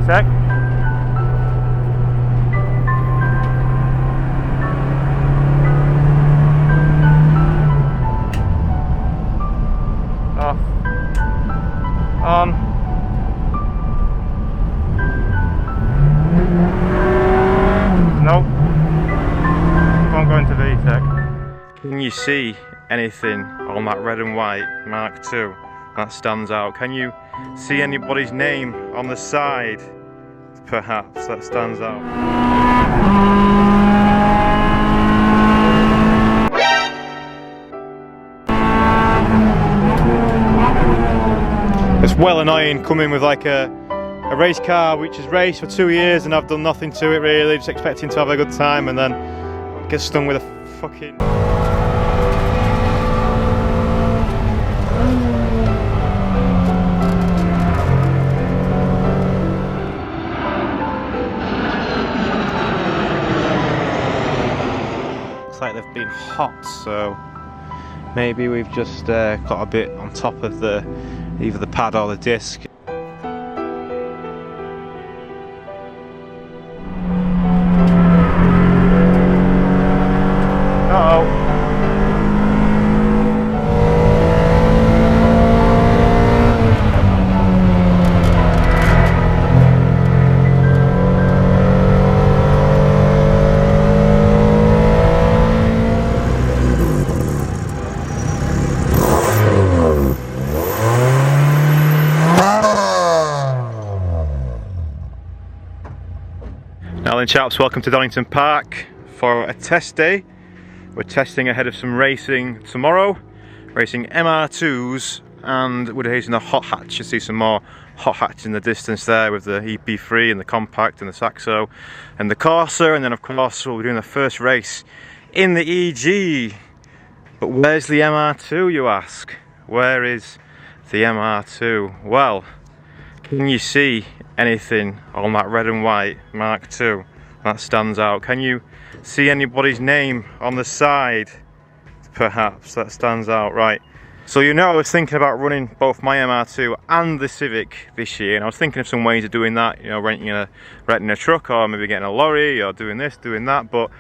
VTEC. Off. On. Nope. Won't go into VTEC. Can you see anything on that red and white Mark II that stands out? Can you see anybody's name on the side, perhaps, that stands out? It's well annoying coming with like a race car which has raced for 2 years and I've done nothing to it really, just expecting to have a good time and then get stung with a fucking... Looks like they've been hot, so maybe we've just got a bit on top of the either the pad or the disc. Now then chaps, welcome to Donington Park for a test day. We're testing ahead of some racing tomorrow, racing MR2s, and we're racing a hot hatch. You see some more hot hatch in the distance there with the EP3 and the compact and the Saxo and the Corsa, and then of course we'll be doing the first race in the EG. But where's the MR2, you ask? Where is the MR2? Well, can you see anything on that red and white Mark II that stands out? Can you see anybody's name on the side, perhaps, that stands out? Right, so you know I was thinking about running both my MR2 and the Civic this year, and I was thinking of some ways of doing that, you know, renting a truck, or maybe getting a lorry, or doing this, doing that, but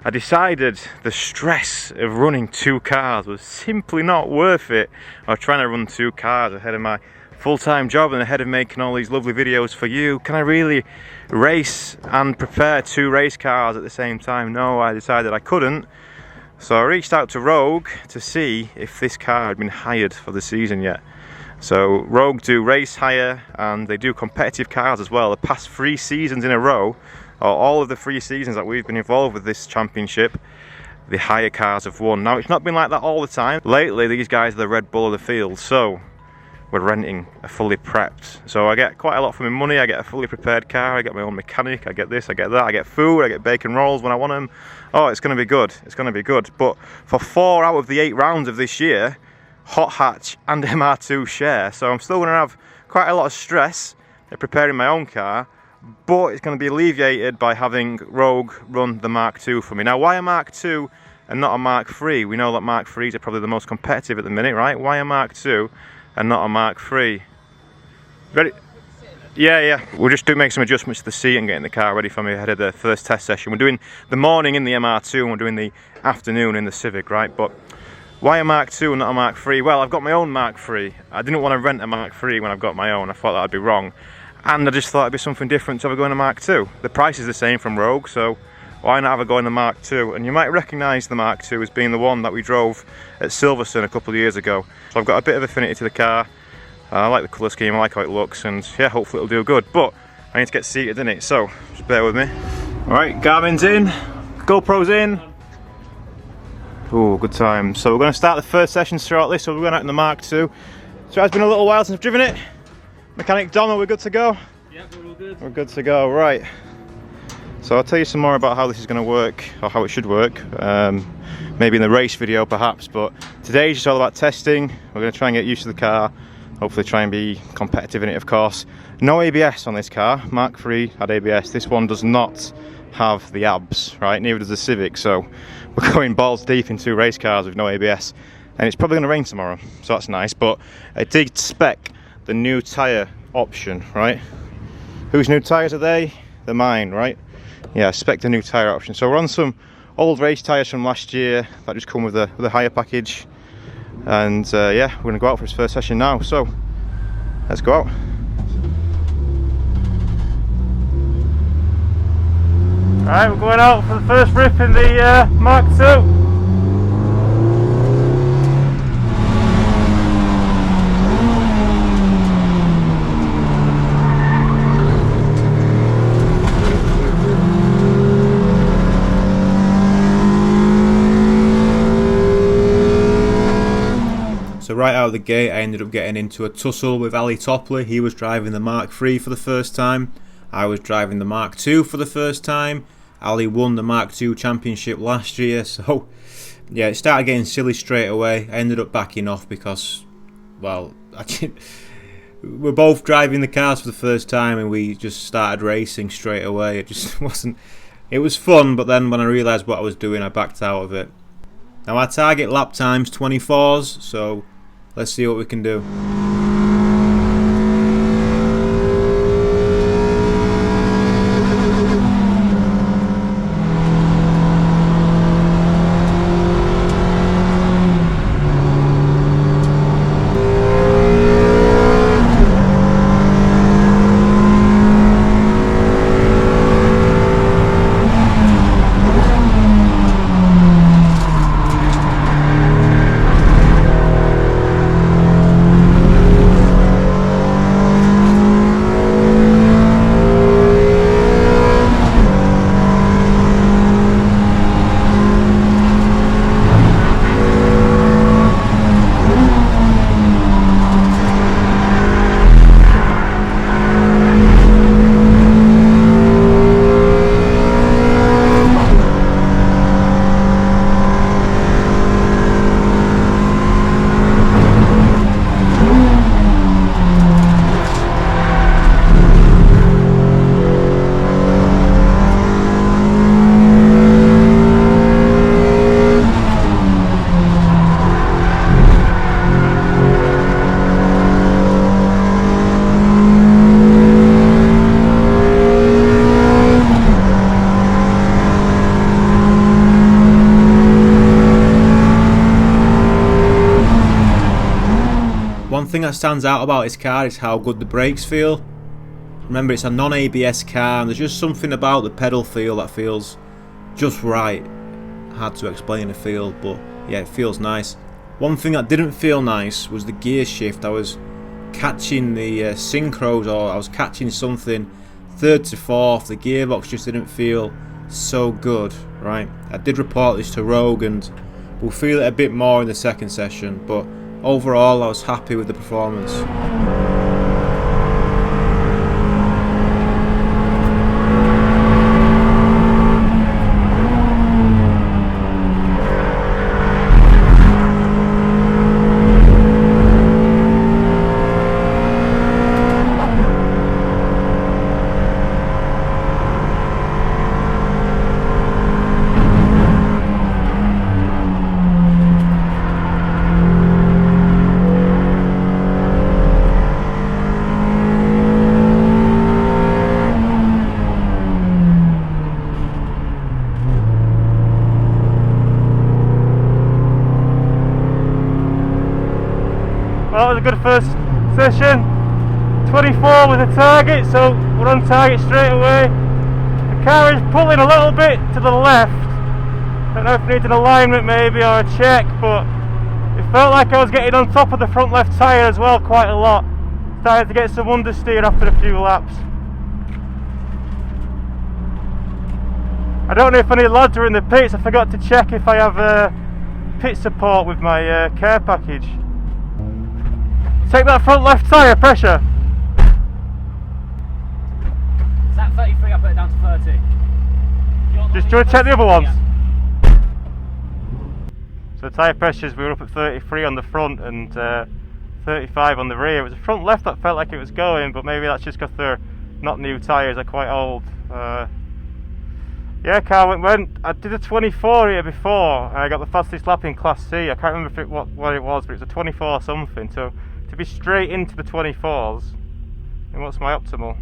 I decided the stress of running two cars was simply not worth it. I was trying to run two cars ahead of my full-time job and ahead of making all these lovely videos for you. Can I really race and prepare two race cars at the same time? No, I decided I couldn't. So I reached out to Rogue to see if this car had been hired for the season yet. So Rogue do race hire and they do competitive cars as well. The past 3 seasons in a row, or all of the 3 seasons that we've been involved with this championship, the hire cars have won. Now it's not been like that all the time. Lately these guys are the Red Bull of the field, so we're renting a fully prepped. So I get quite a lot for my money. I get a fully prepared car, I get my own mechanic, I get this, I get that, I get food, I get bacon rolls when I want them. Oh, it's going to be good, it's going to be good. But for 4 out of the 8 rounds of this year, hot hatch and MR2 share, so I'm still going to have quite a lot of stress at preparing my own car, but it's going to be alleviated by having Rogue run the Mark II for me. Now, why a Mark II and not a Mark III? We know that Mark IIIs are probably the most competitive at the minute, right? Why a Mark II and not a Mark III? Ready? Yeah. We'll just make some adjustments to the seat and getting the car ready for me ahead of the first test session. We're doing the morning in the MR2 and we're doing the afternoon in the Civic, right? But why a Mark II and not a Mark III? Well, I've got my own Mark III. I didn't want to rent a Mark III when I've got my own. I thought that'd be wrong. And I just thought it'd be something different to have a go in a Mark II. The price is the same from Rogue, so why not have a go in the Mark II? And you might recognise the Mark II as being the one that we drove at Silverstone a couple of years ago. So I've got a bit of affinity to the car. I like the colour scheme, I like how it looks, and yeah, hopefully it'll do good. But I need to get seated in it, so just bear with me. Alright, Garmin's in, GoPro's in. Oh, good time. So we're going to start the first session shortly, so we're going out in the Mark II. So it's been a little while since I've driven it. Mechanic Dom, are we good to go? Yeah, we're all good. We're good to go, right. So I'll tell you some more about how this is going to work, or how it should work, maybe in the race video perhaps, but today's just all about testing. We're going to try and get used to the car, hopefully try and be competitive in it, of course. No ABS on this car. Mark III had ABS, this one does not have the abs, right, neither does the Civic, so we're going balls deep in 2 race cars with no ABS, and it's probably going to rain tomorrow, so that's nice. But I did spec the new tyre option, right? Whose new tyres are they? They're mine, right? Yeah, I spec the new tyre option. So we're on some old race tyres from last year that just come with a hire package. And yeah, we're going to go out for his first session now. So let's go out. Alright, we're going out for the first rip in the Mark 2. So right out of the gate I ended up getting into a tussle with Ali Topley. He was driving the Mark 3 for the first time. I was driving the Mark 2 for the first time. Ali won the Mark 2 championship last year, so yeah, it started getting silly straight away. I ended up backing off because, well, we're both driving the cars for the first time and we just started racing straight away. It just wasn't, it was fun, but then when I realised what I was doing I backed out of it. Now our target lap time's 24s, so let's see what we can do. One thing that stands out about this car is how good the brakes feel. Remember, it's a non-ABS car and there's just something about the pedal feel that feels just right. Hard to explain the feel, but yeah, it feels nice. One thing that didn't feel nice was the gear shift. I was catching the synchros, or I was catching something third to fourth. The gearbox just didn't feel so good, right? I did report this to Rogue and we'll feel it a bit more in the second session, but overall I was happy with the performance. Well, that was a good first session. 24 was the target, so we're on target straight away. The car is pulling a little bit to the left. Don't know if it needs an alignment maybe or a check, but it felt like I was getting on top of the front left tyre as well quite a lot. Started to get some understeer after a few laps. I don't know if any lads are in the pits. I forgot to check if I have pit support with my care package. Take that front left tyre pressure. Is that 33? I put it down to 30. Do you want to check the other ones? Yeah. So tyre pressures, we were up at 33 on the front and 35 on the rear. It was the front left that felt like it was going, but maybe that's just because they're not new tyres, they're quite old. Yeah, car went. I did a 24 here before. I got the fastest lap in Class C. I can't remember what it was, but it was a 24 something. So to be straight into the 24s, and what's my optimal?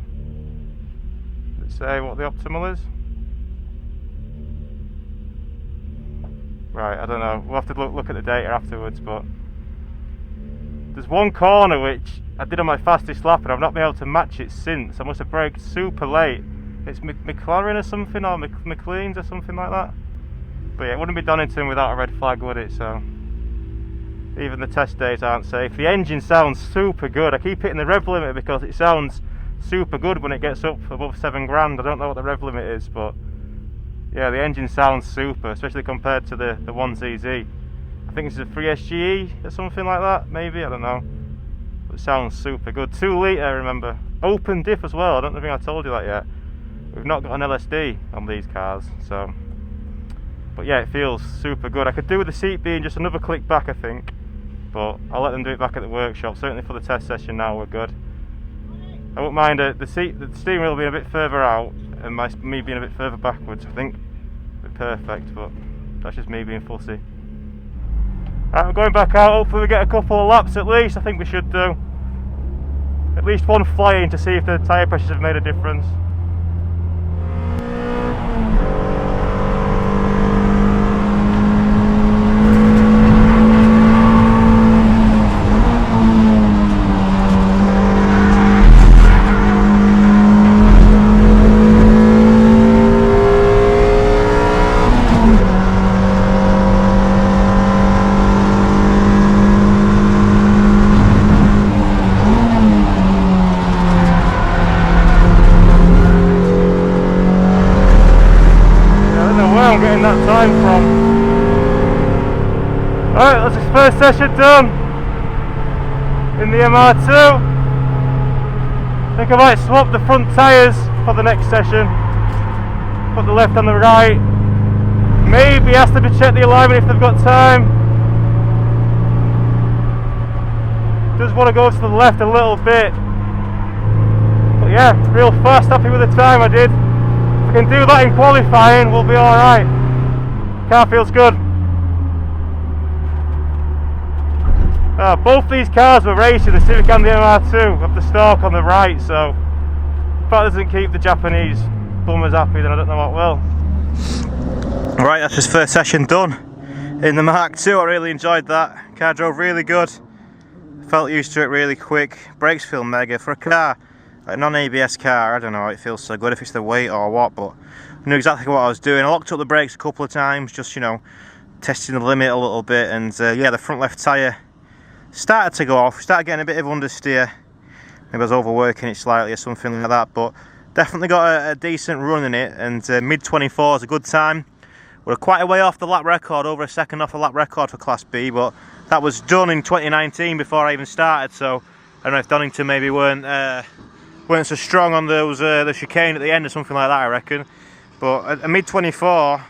say what the optimal is. Right, I don't know. We'll have to look at the data afterwards, but there's one corner which I did on my fastest lap and I've not been able to match it since. I must have braked super late. It's McLaren or something, or McLean's or something like that. But yeah, it wouldn't be Donington without a red flag, would it? So even the test days aren't safe. The engine sounds super good. I keep hitting the rev limit because it sounds super good when it gets up above 7 grand. I don't know what the rev limit is, but yeah, the engine sounds super, especially compared to the 1ZZ. I think it's a 3SGE or something like that, maybe, I don't know. But it sounds super good. 2 litre, remember. Open diff as well, I don't think I told you that yet. We've not got an LSD on these cars, so. But yeah, it feels super good. I could do with the seat being just another click back, I think. But I'll let them do it back at the workshop. Certainly for the test session now, we're good. I wouldn't mind the steering wheel being a bit further out and me being a bit further backwards. I think it'd be perfect, but that's just me being fussy. Right, I'm going back out. Hopefully we get a couple of laps at least. I think we should do. At least one fly-in to see if the tyre pressures have made a difference. Getting that time from. Alright, that's his first session done in the MR2. I think I might swap the front tyres for the next session. Put the left on the right. Maybe ask them to check the alignment if they've got time. Just want to go to the left a little bit. But yeah, real fast, happy with the time I did. If we can do that in qualifying, we'll be alright. Car feels good. Both these cars were racing, the Civic and the MR2, with the stalk on the right, so if that doesn't keep the Japanese bummers happy, then I don't know what will. Right, that's his first session done in the Mark II. I really enjoyed that. Car drove really good. Felt used to it really quick. Brakes feel mega. For a car, a non-ABS car, I don't know, it feels so good if it's the weight or what, but I knew exactly what I was doing. I locked up the brakes a couple of times, just, you know, testing the limit a little bit, and yeah, the front left tyre started to go off, started getting a bit of understeer. Maybe I was overworking it slightly or something like that, but definitely got a decent run in it, and mid-24 is a good time. We're quite a way off the lap record, over a second off the lap record for Class B, but that was done in 2019 before I even started, so I don't know if Donington maybe weren't so strong on those the chicane at the end or something like that, I reckon. But a mid-24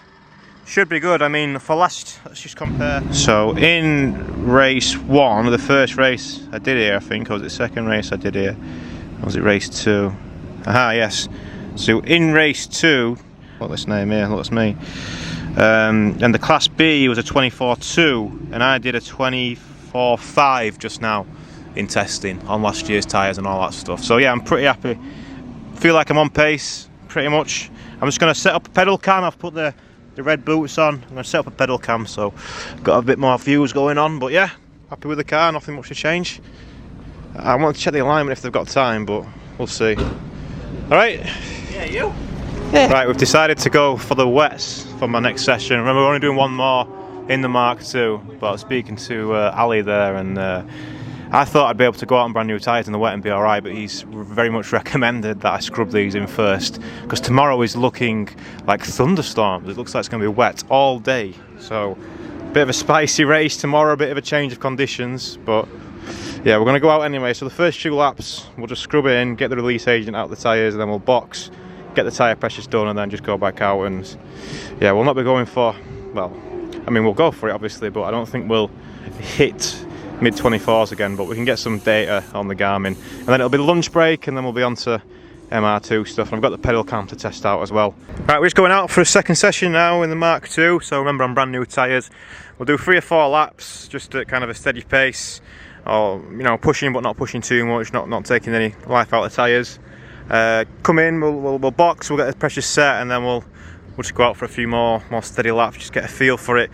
should be good. I mean, for last, let's just compare. So in race 1, the first race I did here, I think, or was it the second race I did here? Or was it race 2? Aha, yes. So in race 2, look this name here, look, that's me. And the Class B was a 24.2, and I did a 24.5 just now in testing on last year's tyres and all that stuff. So yeah, I'm pretty happy. Feel like I'm on pace, pretty much. I'm just going to set up a pedal cam. I've put the red boots on. I'm going to set up a pedal cam, so I've got a bit more views going on. But yeah, happy with the car, nothing much to change. I want to check the alignment if they've got time, but we'll see. Alright? Yeah, you? Yeah. Right, we've decided to go for the wets for my next session. Remember, we're only doing one more in the Mark II, but I was speaking to Ali there, and I thought I'd be able to go out on brand new tyres in the wet and be alright, but he's very much recommended that I scrub these in first, because tomorrow is looking like thunderstorms. It looks like it's going to be wet all day, so a bit of a spicy race tomorrow, a bit of a change of conditions, but yeah, we're going to go out anyway. So the first 2 laps, we'll just scrub it in, get the release agent out of the tyres, and then we'll box, get the tyre pressures done, and then just go back out. And yeah, we'll not be going for, well, I mean, we'll go for it obviously, but I don't think we'll hit mid-24s again, but we can get some data on the Garmin, and then it'll be lunch break, and then we'll be on to MR2 stuff, and I've got the pedal cam to test out as well. Right, we're just going out for a second session now in the Mark II, so remember, I'm brand new tyres. We'll do 3 or 4 laps, just at kind of a steady pace, or, you know, pushing but not pushing too much, not taking any life out of the tyres. Come in, we'll box, we'll get the pressure set, and then we'll just go out for a few more steady laps, just get a feel for it.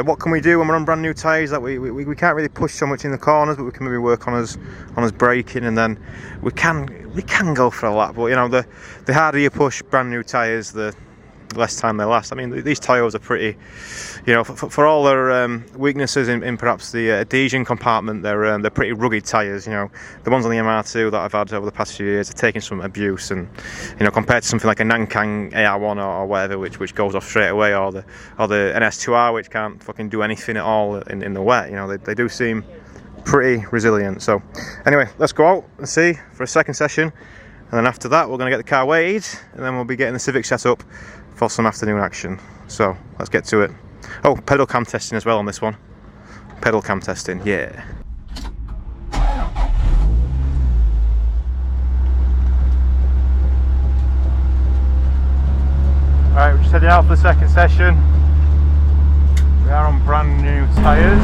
What can we do when we're on brand new tyres? That we can't really push so much in the corners, but we can maybe work on us braking, and then we can go for a lap. But you know, the harder you push brand new tyres, the less time they last. I mean, these tyres are pretty, you know, for all their weaknesses in perhaps the adhesion compartment, they're pretty rugged tyres. You know, the ones on the MR2 that I've had over the past few years are taking some abuse, and you know, compared to something like a Nankang AR1 or whatever, which goes off straight away, or the NS2R, which can't fucking do anything at all in the wet. You know, they do seem pretty resilient. So anyway, let's go out and see for a second session, and then after that we're going to get the car weighed, and then we'll be getting the Civic set up for some afternoon action. So let's get to it. Oh, pedal cam testing as well on this one. Pedal cam testing, yeah. Alright, we're just heading out for the second session. We are on brand new tyres.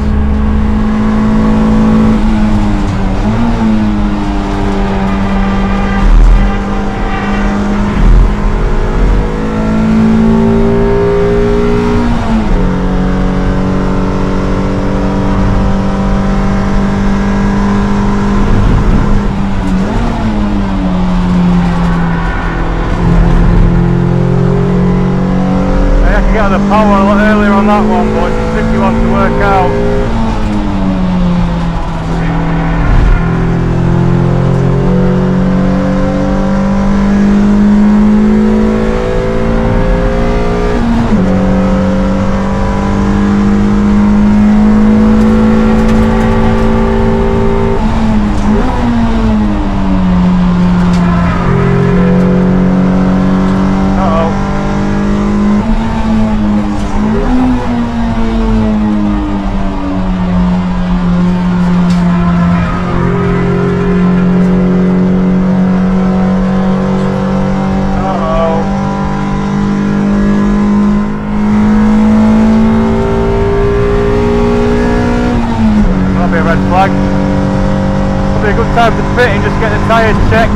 The power a lot earlier on that one, but it's a tricky one to work out. Probably a good time to fit and just get the tyres checked.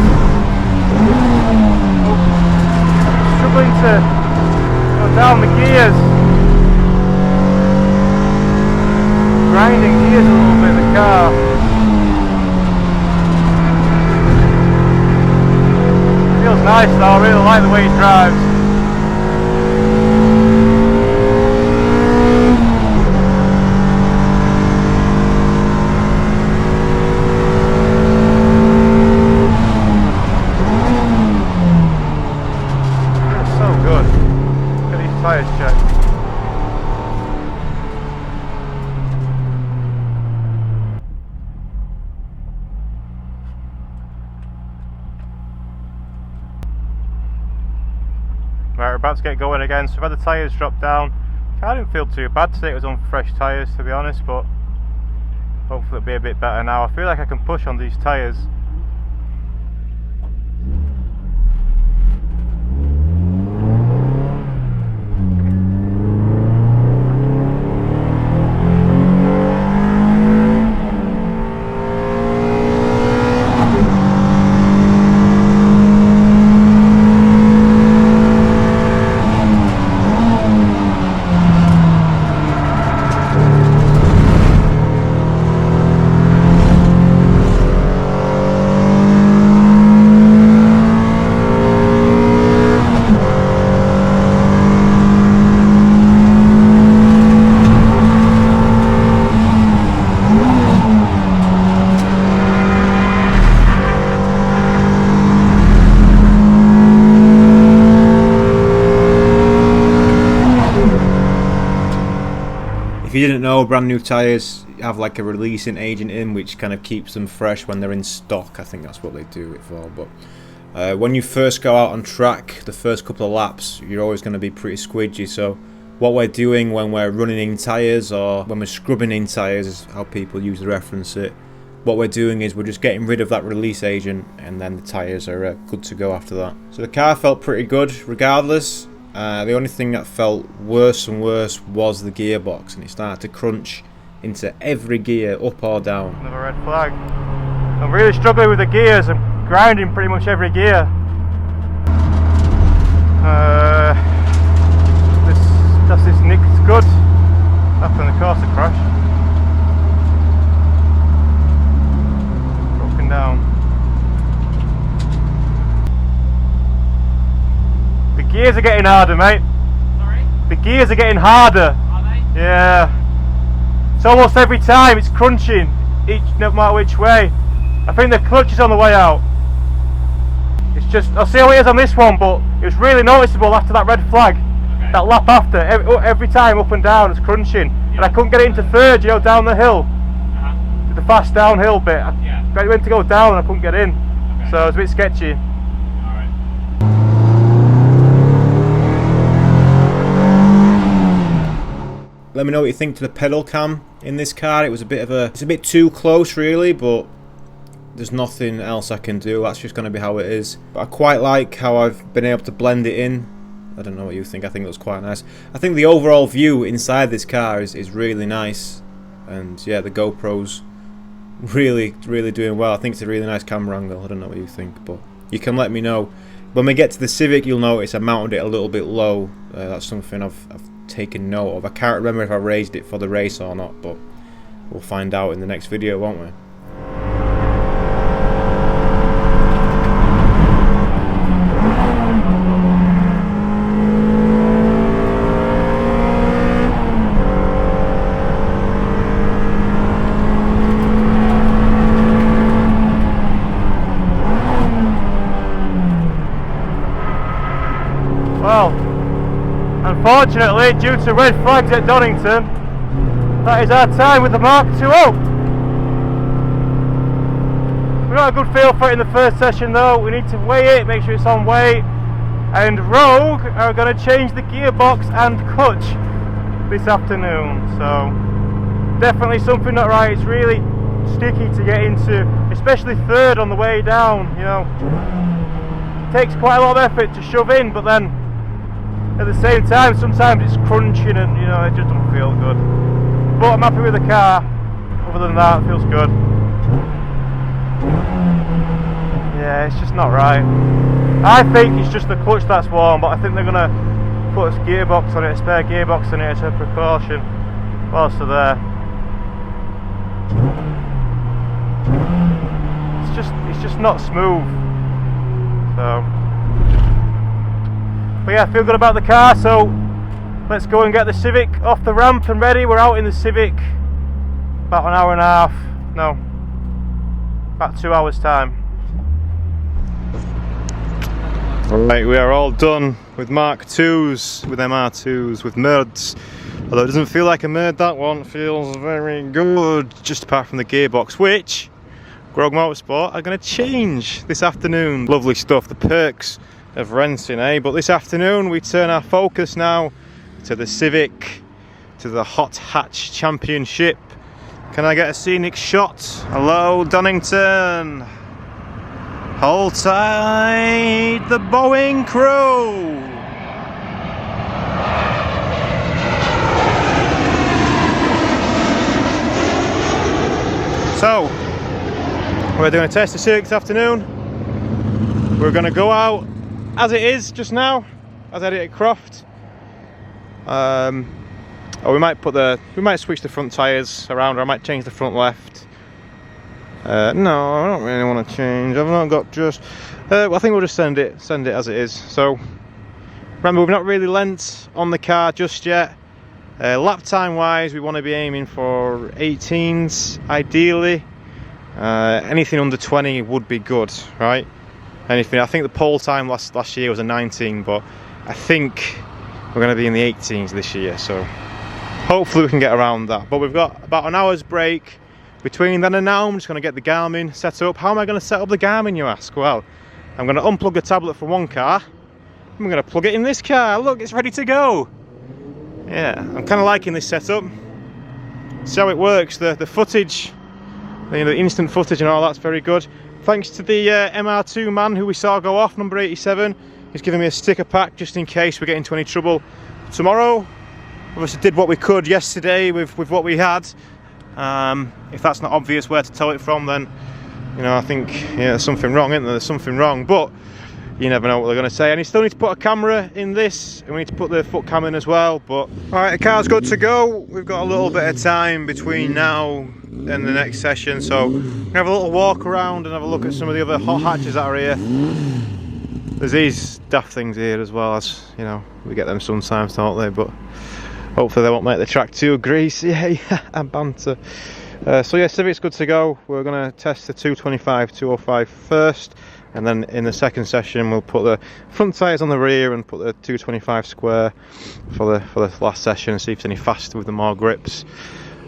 Struggling to go down the gears. Grinding gears a little bit in the car. Feels nice though, I really like the way it drives. Tyres check. Right, we're about to get going again. So we've had the tyres drop down. I didn't feel too bad today. It was on fresh tyres, to be honest, but hopefully it'll be a bit better now. I feel like I can push on these tyres. If you didn't know, brand new tyres have like a releasing agent in which kind of keeps them fresh when they're in stock. I think that's what they do it for. But when you first go out on track, the first couple of laps, you're always going to be pretty squidgy. So what we're doing when we're running in tyres, or when we're scrubbing in tyres, is how people usually reference it. What we're doing is we're just getting rid of that release agent, and then the tyres are good to go after that. So the car felt pretty good regardless. The only thing that felt worse and worse was the gearbox, and it started to crunch into every gear, up or down. Another red flag. I'm really struggling with the gears. I'm grinding pretty much every gear. This nicked good after the course crash. Broken down. The gears are getting harder, mate. Sorry? The gears are getting harder. Are they? Yeah. It's almost every time it's crunching, no matter which way. I think the clutch is on the way out. It's just, I'll see how it is on this one, but it was really noticeable after that red flag. Okay. That lap after, every time up and down, it's crunching. Yeah. And I couldn't get it into third, you know, down the hill. The fast downhill bit. I went to go down and I couldn't get in. Okay. So it was a bit sketchy. Let me know what you think to the pedal cam in this car. It's a bit too close really, but there's nothing else I can do. That's just going to be how it is. But I quite like how I've been able to blend it in. I don't know what you think. I think it looks quite nice. I think the overall view inside this car is really nice. And yeah, the GoPro's really doing well. I think it's a really nice camera angle. I don't know what you think, but you can let me know. When we get to the Civic, you'll notice I mounted it a little bit low. That's something I've taken note of. I can't remember if I raised it for the race or not, but we'll find out in the next video, won't we? Well, unfortunately, due to red flags at Donington, that is our time with the MR2. We got a good feel for it in the first session though. We need to weigh it, make sure it's on weight. And Rogue are going to change the gearbox and clutch this afternoon. So, definitely something not right. It's really sticky to get into, especially third on the way down, you know. It takes quite a lot of effort to shove in, but then at the same time, sometimes it's crunching and, you know, it just doesn't feel good. But I'm happy with the car. Other than that, it feels good. Yeah, it's just not right. I think it's just the clutch that's warm, but I think they're going to put a gearbox on it, a spare gearbox on it as a precaution whilst they're there. It's just not smooth. So, but yeah, I feel good about the car, so let's go and get the Civic off the ramp and ready. We're out in the Civic about an hour and a half, no, about 2 hours time. Right, we are all done with Mark 2s, with MR2s, with Merds. Although it doesn't feel like a Merd, that one feels very good, just apart from the gearbox, which Rogue Motorsport are going to change this afternoon. Lovely stuff, the perks of renting, eh? But this afternoon we turn our focus now to the Civic, to the Hot Hatch Championship. Can I get a scenic shot? Hello, Donington. Hold tight, the Boeing crew. So, we're doing a test of Civic this afternoon. We're going to go out as it is just now, as I did at Croft. Or we might switch the front tyres around, or I might change the front left. No, I don't really want to change. I've not got just. I think we'll just send it as it is. So remember, we've not really lent on the car just yet. Lap time wise, we want to be aiming for 18s ideally. Anything under 20 would be good, right? Anything. I think the pole time last year was a 19, but I think we're going to be in the 18s this year. So hopefully we can get around that. But we've got about an hour's break between then and now. I'm just going to get the Garmin set up. How am I going to set up the Garmin, you ask? Well, I'm going to unplug the tablet from one car. I'm going to plug it in this car. Look, it's ready to go. Yeah, I'm kind of liking this setup. See how it works. The footage, the instant footage and all that's very good. Thanks to the MR2 man who we saw go off, number 87. He's giving me a sticker pack just in case we get into any trouble tomorrow. Obviously did what we could yesterday with what we had. If that's not obvious where to tow it from, then, you know, I think, yeah, there's something wrong, isn't there? There's something wrong. But you never know what they're going to say. And you still need to put a camera in this, and we need to put the foot cam in as well. But alright, the car's good to go. We've got a little bit of time between now and the next session, so we're going to have a little walk around and have a look at some of the other hot hatches that are here. There's these daft things here as well, as you know, we get them sometimes, don't they? But hopefully they won't make the track too greasy. And banter. So yeah, Civic's good to go. We're going to test the 225, 205 first, and then in the second session we'll put the front tyres on the rear and put the 225 square for the last session and see if it's any faster with the more grips.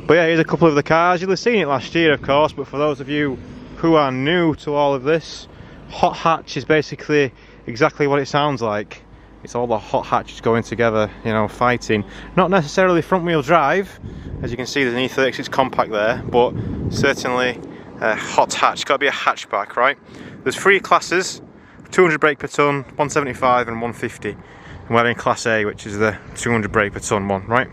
But yeah, here's a couple of the cars. You'll have seen it last year, of course, but for those of you who are new to all of this, hot hatch is basically exactly what it sounds like. It's all the hot hatches going together, you know, fighting. Not necessarily front wheel drive, as you can see there's an E36 compact there, but certainly a hot hatch. Got to be a hatchback, right? There's 3 classes, 200 brake per ton, 175 and 150. And we're in class A, which is the 200 brake per ton one, right?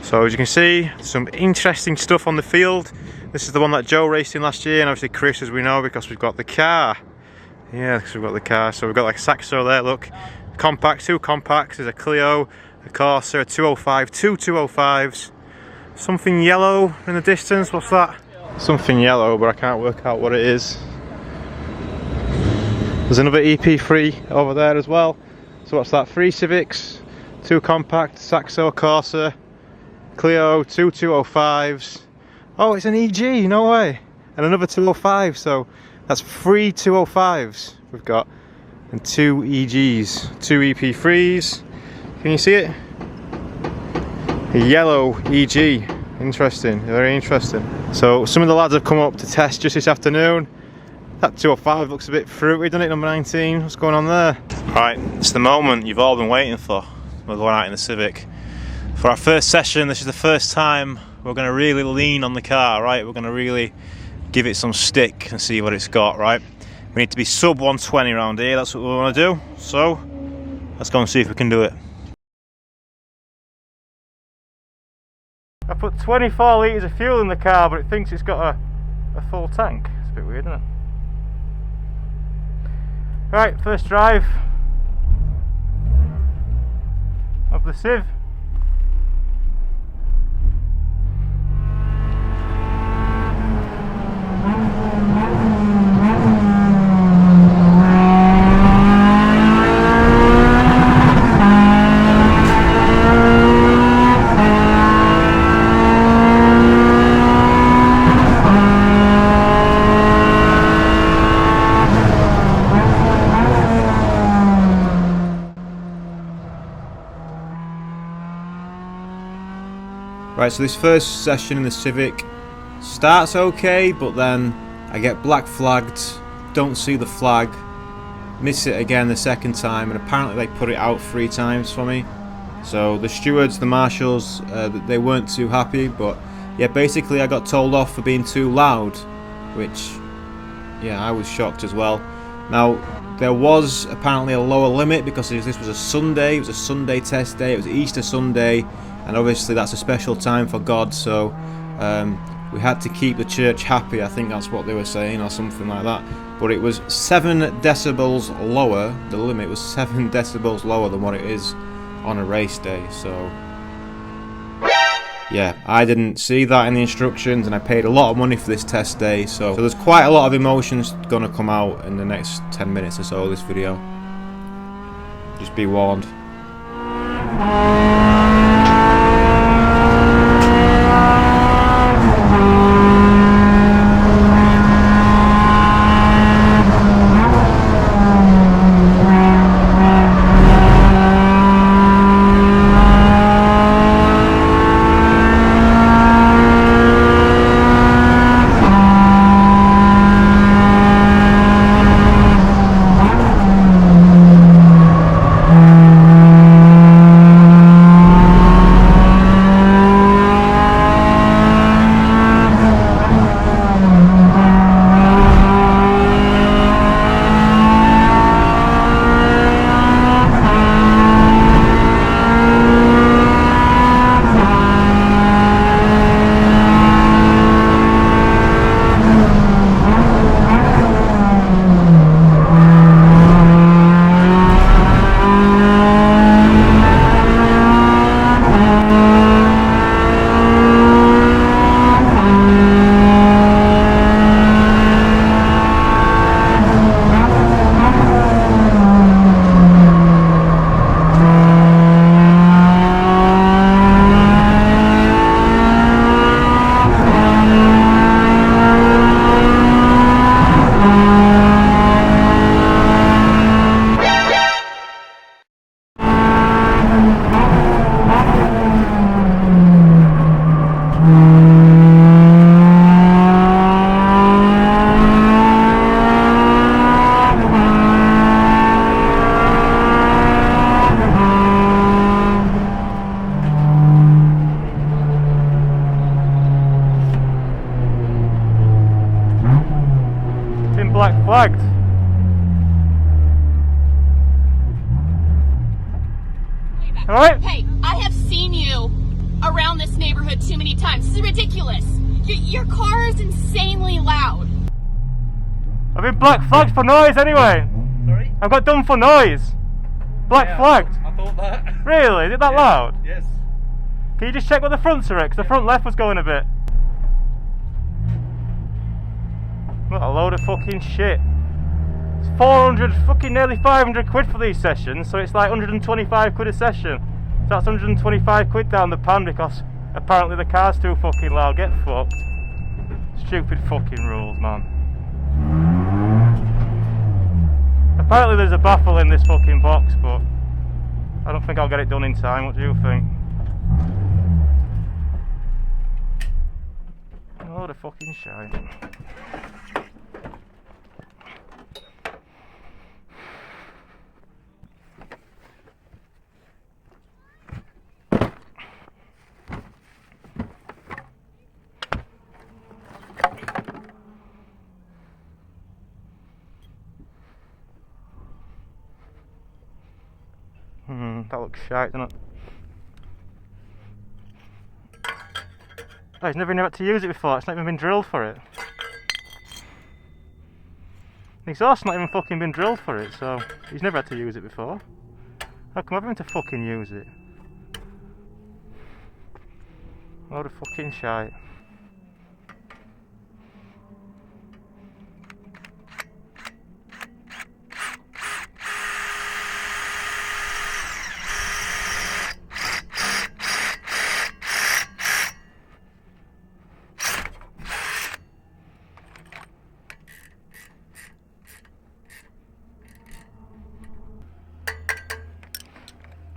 So as you can see, some interesting stuff on the field. This is the one that Joe raced in last year, and obviously Chris, as we know, because we've got the car. Yeah, because we've got the car. So we've got like Saxo there, look. Compact, 2 compacts, there's a Clio, a Corsa, a 205, 2 205s. Something yellow in the distance, what's that? Something yellow, but I can't work out what it is. There's another EP3 over there as well. So what's that? 3 Civics, 2 compact, Saxo, Corsa, Clio, 2 205s. Oh, it's an EG, no way. And another 205, so that's 3 205s we've got. And 2 EGs, 2 EP3s. Can you see it? A yellow EG. Interesting, very interesting. So some of the lads have come up to test just this afternoon. That 205 looks a bit fruity, doesn't it, number 19? What's going on there? Right, it's the moment you've all been waiting for. We're going out in the Civic. For our first session, this is the first time we're going to really lean on the car, right? We're going to really give it some stick and see what it's got, right? We need to be sub 120 around here, that's what we want to do. So, let's go and see if we can do it. I put 24 litres of fuel in the car, but it thinks it's got a full tank. It's a bit weird, isn't it? Right, first drive of the Civ. Right, so this first session in the Civic starts okay, but then I get black flagged, don't see the flag, miss it again the second time, and apparently they put it out 3 times for me. So the stewards, the marshals, they weren't too happy, but yeah, basically I got told off for being too loud, which, yeah, I was shocked as well. Now, there was apparently a lower limit because this was a Sunday, it was a Sunday test day, it was Easter Sunday, and obviously that's a special time for God, so we had to keep the church happy, I think that's what they were saying, or something like that. But it was 7 decibels lower, the limit was 7 decibels lower than what it is on a race day, so yeah, I didn't see that in the instructions, and I paid a lot of money for this test day, so there's quite a lot of emotions gonna come out in the next 10 minutes or so of this video. Just be warned. flagged. Alright? Hey, I have seen you around this neighborhood too many times. This is ridiculous. Your car is insanely loud. I've been black flagged for noise anyway. Sorry? I've got done for noise. Black flagged. I thought that. Really? Is it that loud? Yes. Can you just check what the fronts are at? Because the front left was going a bit. What a load of fucking shit. It's 400, fucking nearly 500 quid for these sessions, so it's like 125 quid a session. So that's 125 quid down the pan because apparently the car's too fucking loud. Get fucked. Stupid fucking rules, man. Apparently there's a baffle in this fucking box, but I don't think I'll get it done in time. What do you think? A load of fucking shite. That looks shite, doesn't it? Oh, he's never even had to use it before, it's not even been drilled for it. The exhaust's not even fucking been drilled for it, so he's never had to use it before. How come I'm having to fucking use it? Load of fucking shite.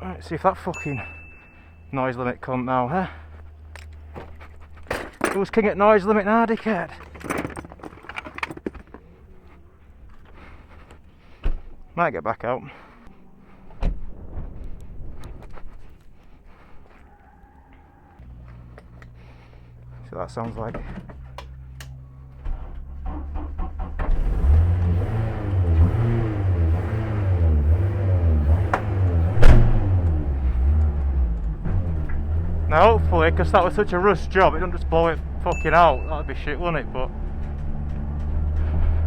Right, see if that fucking noise limit come now, huh? Who's king at noise limit now, dickhead? Might get back out. See what that sounds like. Now hopefully, because that was such a rush job, it don't just blow it fucking out. That'd be shit, wouldn't it? But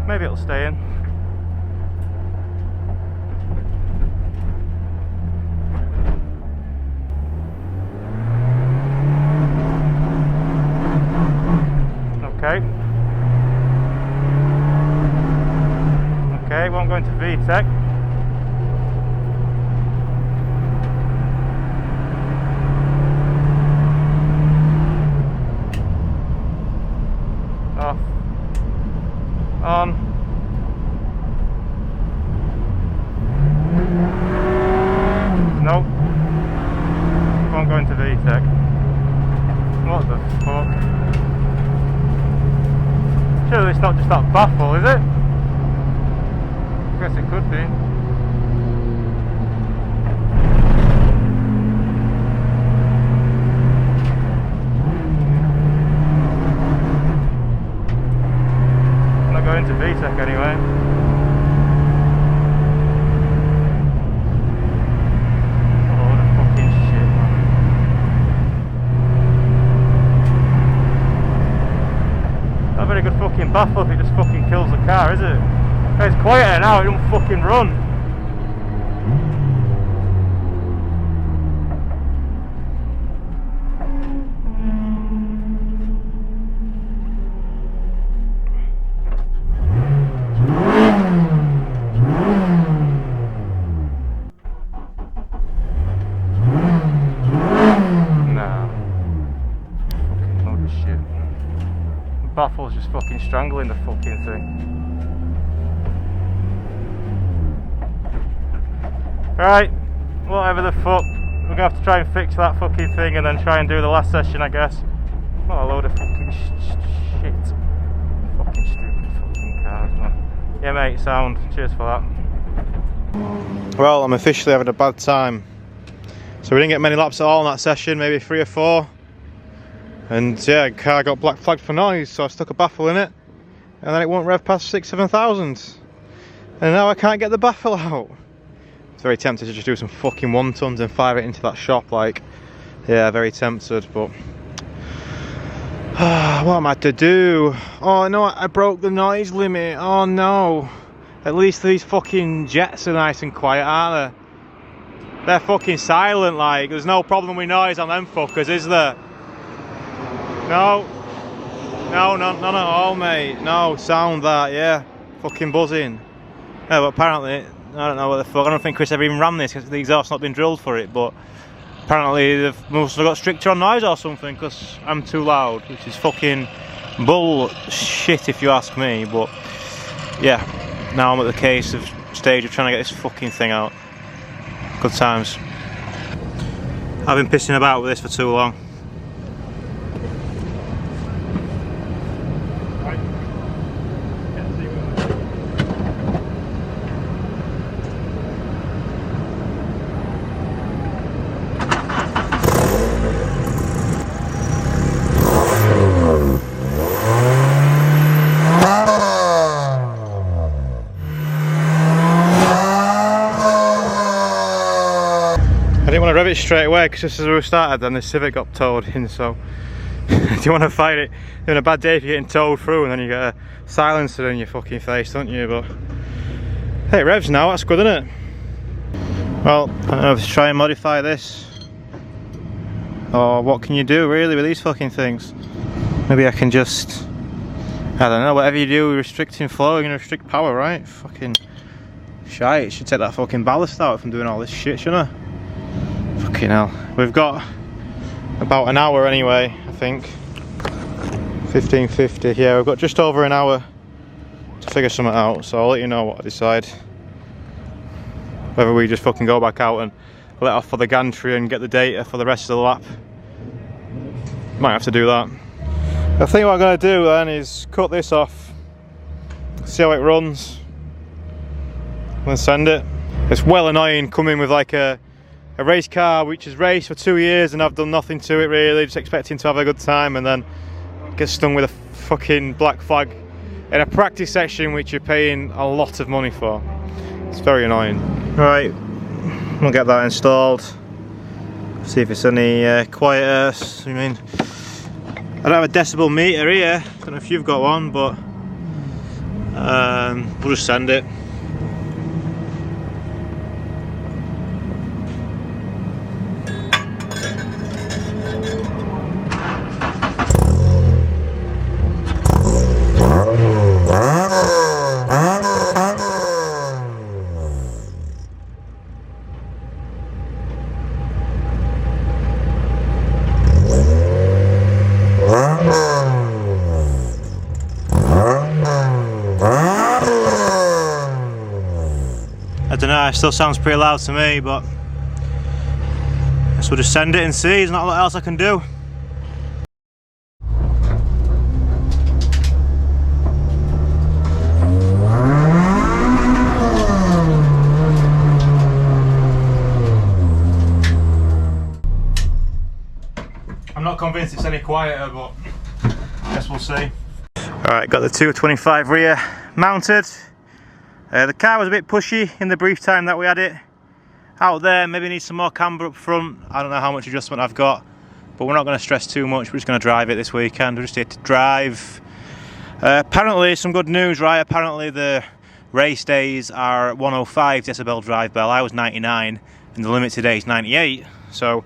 maybe it'll stay in. Okay. Okay, won't go into VTEC. Off. On. Nope. Won't go into VTEC. What the fuck? Surely it's not just that baffle, is it? I guess it could be. Into VTEC anyway. Oh, the fucking shit, man. Not a very good fucking baffle if it just fucking kills the car, is it? It's quieter now, it don't fucking run. Baffle's just fucking strangling the fucking thing. Right, whatever the fuck, we're gonna have to try and fix that fucking thing and then try and do the last session, I guess. What a load of fucking shit. Fucking stupid fucking cars, man. Yeah mate, sound, cheers for that. Well, I'm officially having a bad time. So we didn't get many laps at all in that session, maybe 3 or 4. And yeah, car got black flagged for noise, so I stuck a baffle in it, and then it won't rev past 6,000 to 7,000. And now I can't get the baffle out. It's very tempted to just do some fucking 1-tons and fire it into that shop, like, yeah, very tempted, but what am I to do? Oh no, I broke the noise limit. Oh no. At least these fucking jets are nice and quiet, aren't they? They're fucking silent, like, there's no problem with noise on them fuckers, is there? No. No, none at all, mate. No, sound that, yeah. Fucking buzzing. Yeah, but apparently, I don't know what the fuck, I don't think Chris ever even ran this because the exhaust's not been drilled for it, but apparently they've must have got stricter on noise or something because I'm too loud, which is fucking bullshit if you ask me, but yeah, now I'm at the stage of trying to get this fucking thing out. Good times. I've been pissing about with this for too long. I didn't want to rev it straight away because just as we started then the Civic got towed in, so do you want to fight it? It's been a bad day if you're getting towed through and then you get a silencer in your fucking face, don't you? But hey, it revs now, that's good, isn't it? Well, I don't know if to try and modify this, or what can you do really with these fucking things? Maybe I can just, I don't know, whatever you do restricting flow, you're gonna restrict power, right? Fucking shite, it should take that fucking ballast out from doing all this shit, shouldn't I? Fucking hell. We've got about an hour anyway, I think. 15:50, yeah, we've got just over an hour to figure something out, so I'll let you know what I decide. Whether we just fucking go back out and let off for the gantry and get the data for the rest of the lap. Might have to do that. I think what I'm going to do then is cut this off, see how it runs, and then send it. It's well annoying coming with like a race car which has raced for 2 years and I've done nothing to it really, just expecting to have a good time and then get stung with a fucking black flag in a practice section which you're paying a lot of money for. It's very annoying. Right, we'll get that installed, see if it's any quieter. I mean, I don't have a decibel meter here, I don't know if you've got one, but we'll just send it. I don't know, it still sounds pretty loud to me, but I guess we'll just send it and see, there's not a lot else I can do. I'm not convinced it's any quieter, but I guess we'll see. Alright, got the 225 rear mounted. The car was a bit pushy in the brief time that we had it out there. Maybe needs some more camber up front. I don't know how much adjustment I've got, but we're not going to stress too much. We're just going to drive it this weekend. We're just here to drive. Apparently some good news, right? Apparently the race days are 105 decibel drive bell. I was 99 and the limit today is 98. So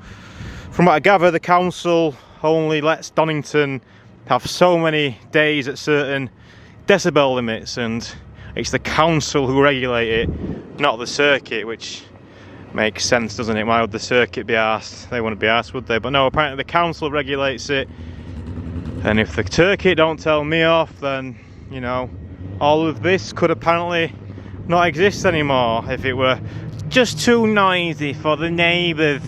from what I gather, the council only lets Donington have so many days at certain decibel limits, and it's the council who regulate it, not the circuit, which makes sense, doesn't it? Why would the circuit be asked? They wouldn't be asked, would they? But no, apparently the council regulates it, and if the circuit don't tell me off, then, you know, all of this could apparently not exist anymore if it were just too noisy for the neighbours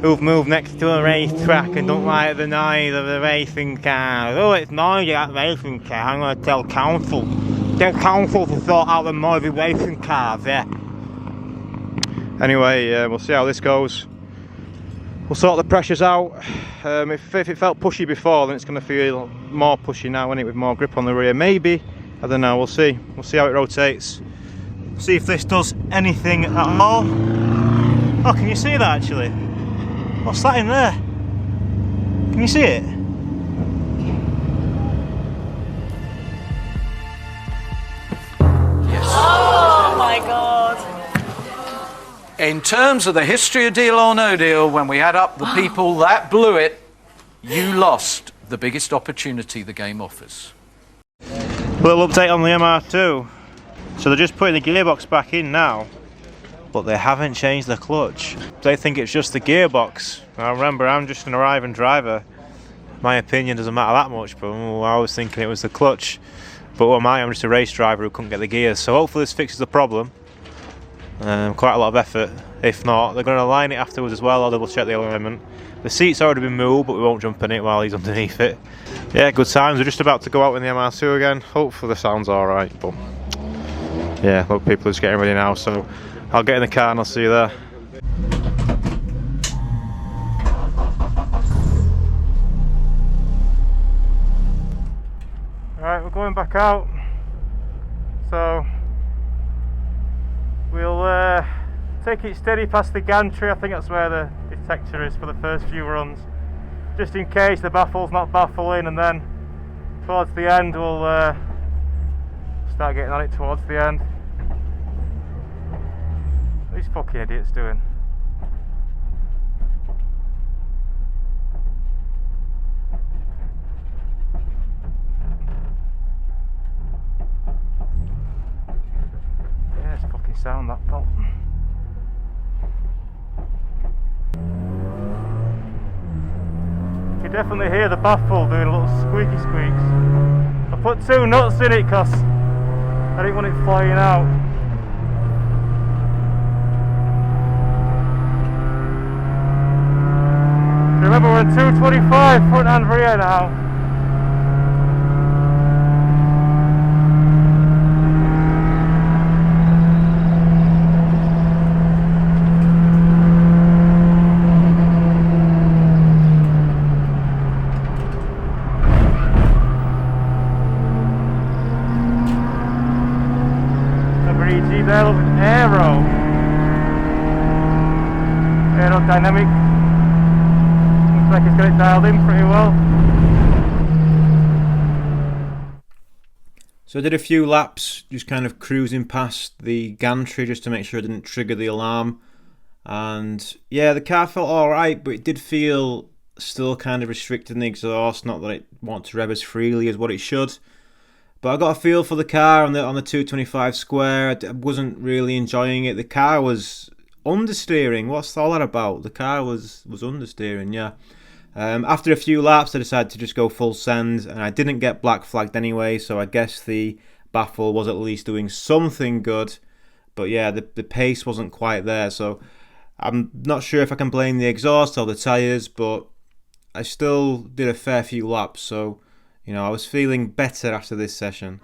who've moved next to a racetrack and don't like the noise of the racing cars. Oh, it's noisy, that racing car. I'm going to tell council. Tell council to sort out the noisy racing cars, yeah. Anyway, we'll see how this goes. We'll sort the pressures out. If it felt pushy before, then it's going to feel more pushy now, isn't it, with more grip on the rear. Maybe, I don't know, we'll see. We'll see how it rotates. See if this does anything at all. Oh, can you see that actually? What's that in there? Can you see it? Oh my god. In terms of the history of Deal or No Deal, when we add up the people that blew it, you lost the biggest opportunity the game offers. Little update on the MR2. So they're just putting the gearbox back in now, but they haven't changed the clutch. They think it's just the gearbox. Now remember, I'm just an arriving driver. My opinion doesn't matter that much, but I was thinking it was the clutch. But what am I? I'm just a race driver who couldn't get the gears. So hopefully this fixes the problem. Quite a lot of effort. If not, they're going to align it afterwards as well. I'll double check the alignment. The seat's already been moved, but we won't jump in it while he's underneath it. Yeah, good times. We're just about to go out in the MR2 again. Hopefully the sound's alright, but yeah, look, people are just getting ready now, so I'll get in the car and I'll see you there. Right, we're going back out, so we'll take it steady past the gantry. I think that's where the detector is for the first few runs, just in case the baffle's not baffling, and then towards the end we'll start getting on it towards the end. What are these fucking idiots doing? Yeah, it's fucking sound, that pop. You can definitely hear the baffle doing a little squeaky squeaks. I put 2 nuts in it because I didn't want it flying out. Remember, we're in 225 front and rear now. There, look, aerodynamic. Looks like it's got it dialed in pretty well. So I did a few laps, just kind of cruising past the gantry just to make sure I didn't trigger the alarm. And yeah, the car felt alright, but it did feel still kind of restricted in the exhaust. Not that it wants to rev as freely as what it should. But I got a feel for the car on the 225 square. I wasn't really enjoying it. The car was understeering. What's all that about? The car was understeering, yeah. After a few laps, I decided to just go full send, and I didn't get black flagged anyway, so I guess the baffle was at least doing something good. But yeah, the pace wasn't quite there, so I'm not sure if I can blame the exhaust or the tyres, but I still did a fair few laps, so you know, I was feeling better after this session.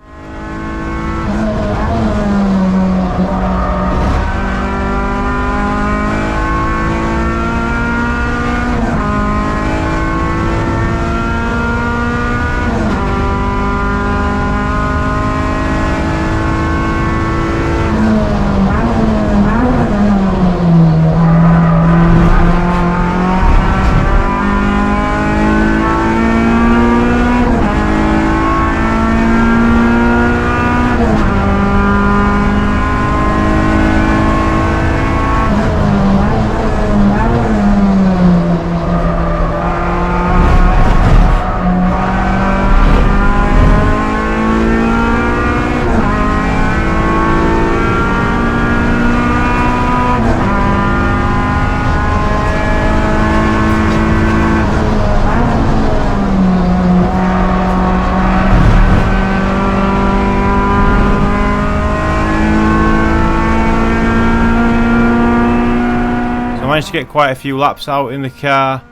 I managed to get quite a few laps out in the car,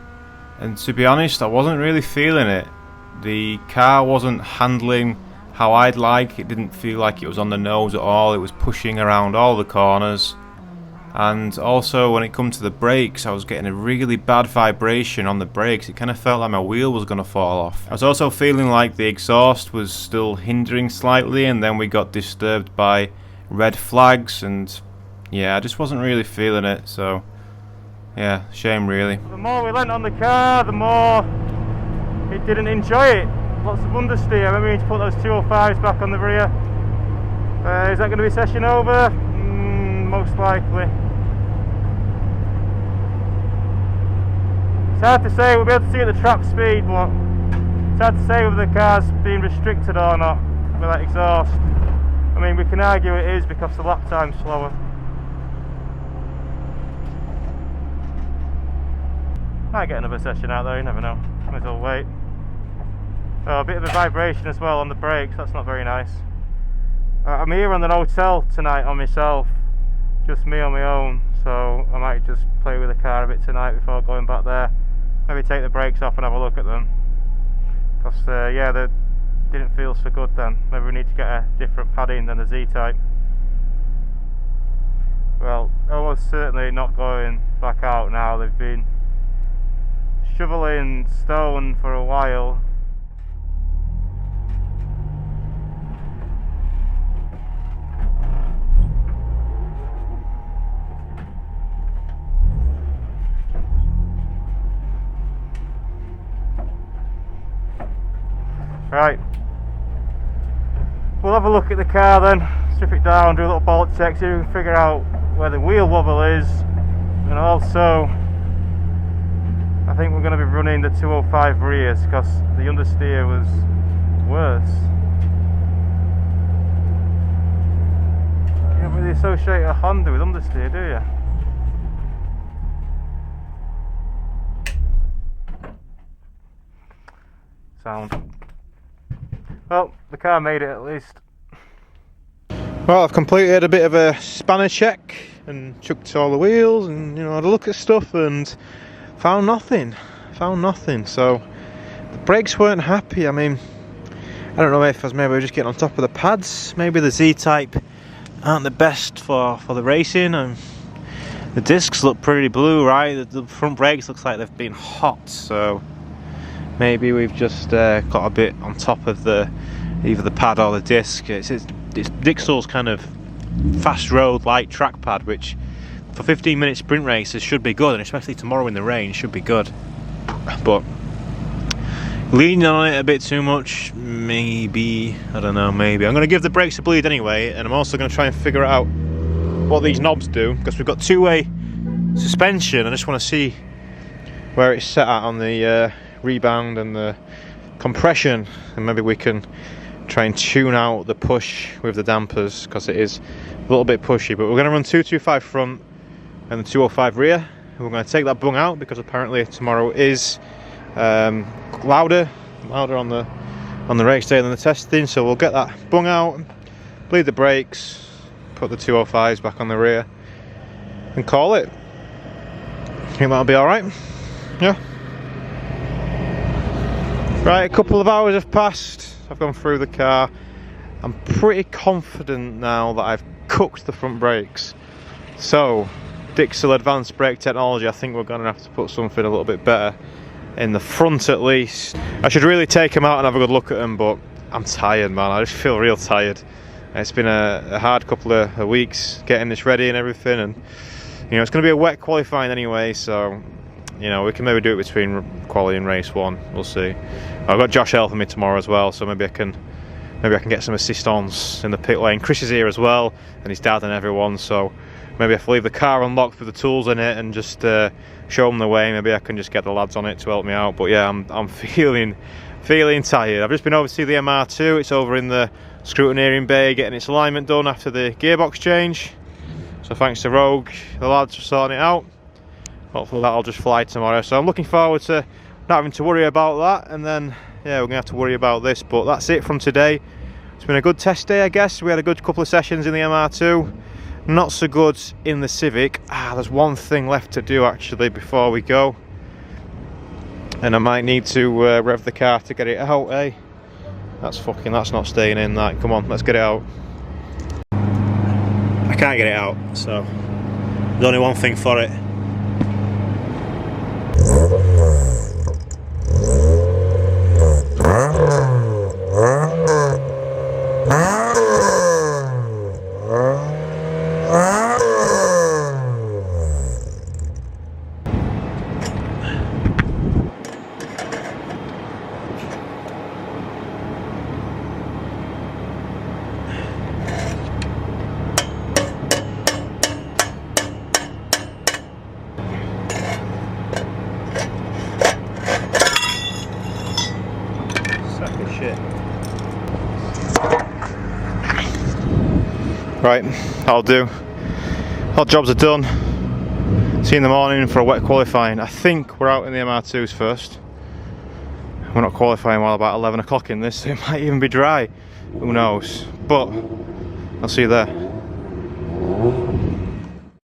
and to be honest, I wasn't really feeling it. The car wasn't handling how I'd like. It didn't feel like it was on the nose at all. It was pushing around all the corners, and also when it come to the brakes, I was getting a really bad vibration on the brakes. It kind of felt like my wheel was going to fall off. I was also feeling like the exhaust was still hindering slightly, and then we got disturbed by red flags, and yeah, I just wasn't really feeling it, so yeah, shame really. The more we lent on the car, the more it didn't enjoy it. Lots of understeer. Maybe we need to put those 205s back on the rear. Is that going to be session over? Most likely. It's hard to say. We'll be able to see at the trap speed, but it's hard to say whether the car's being restricted or not with that exhaust. I mean, we can argue it is because the lap time's slower. Might get another session out though, you never know. Might as well wait. Oh, a bit of a vibration as well on the brakes, that's not very nice. I'm here on the hotel tonight on myself, just me on my own, so I might just play with the car a bit tonight before going back there. Maybe take the brakes off and have a look at them. Because yeah, they didn't feel so good then. Maybe we need to get a different padding than the Z-Type. Well, I was certainly not going back out now. They've been shoveling stone for a while. Right, we'll have a look at the car then, strip it down, do a little bolt check, see if we can figure out where the wheel wobble is, and also I think we're going to be running the 205 rears because the understeer was worse. You don't really associate a Honda with understeer, do you? Sound. Well, the car made it at least. Well, I've completed a bit of a spanner check and chucked all the wheels and, you know, had a look at stuff and found nothing. So the brakes weren't happy. I mean, I don't know if maybe we're just getting on top of the pads. Maybe the Z-Type aren't the best for the racing, and the discs look pretty blue, right? The front brakes looks like they've been hot, so maybe we've just got a bit on top of either the pad or the disc. It's Dixel's kind of fast road light track pad, which for 15-minute sprint races should be good, and especially tomorrow in the rain should be good. But leaning on it a bit too much, maybe, I don't know, maybe. I'm going to give the brakes a bleed anyway, and I'm also going to try and figure out what these knobs do, because we've got two-way suspension. I just want to see where it's set at on the rebound and the compression, and maybe we can try and tune out the push with the dampers, because it is a little bit pushy. But we're going to run 225 front and the 205 rear. We're going to take that bung out because apparently tomorrow is louder on the race day than the testing, so we'll get that bung out, bleed the brakes, put the 205s back on the rear and call it. I think that'll be alright. Yeah. Right, a couple of hours have passed. I've gone through the car. I'm pretty confident now that I've cooked the front brakes. So, Dixel Advanced Brake Technology, I think we're going to have to put something a little bit better in the front at least. I should really take them out and have a good look at them, but I'm tired, man. I just feel real tired. It's been a hard couple of weeks getting this ready and everything, and you know, it's going to be a wet qualifying anyway, so you know, we can maybe do it between quali and race one. We'll see. I've got Josh helping me tomorrow as well, so maybe I can get some assistance in the pit lane. Chris is here as well, and his dad and everyone, so maybe if I leave the car unlocked with the tools in it and just show them the way, maybe I can just get the lads on it to help me out. But yeah, I'm feeling tired. I've just been over to see the MR2. It's over in the scrutineering bay getting its alignment done after the gearbox change. So thanks to Rogue, the lads are sorting it out. Hopefully that'll just fly tomorrow. So I'm looking forward to not having to worry about that, and then yeah, we're gonna have to worry about this. But that's it from today. It's been a good test day, I guess. We had a good couple of sessions in the MR2. Not so good in the Civic. There's one thing left to do actually before we go, and I might need to rev the car to get it out. That's not staying in. That, come on, let's get it out. I can't get it out, so there's only one thing for it. shit. Right, that'll do. All jobs are done. See you in the morning for a wet qualifying. I think we're out in the MR2s first. We're not qualifying while about 11 o'clock in this, so it might even be dry. Who knows? But I'll see you there.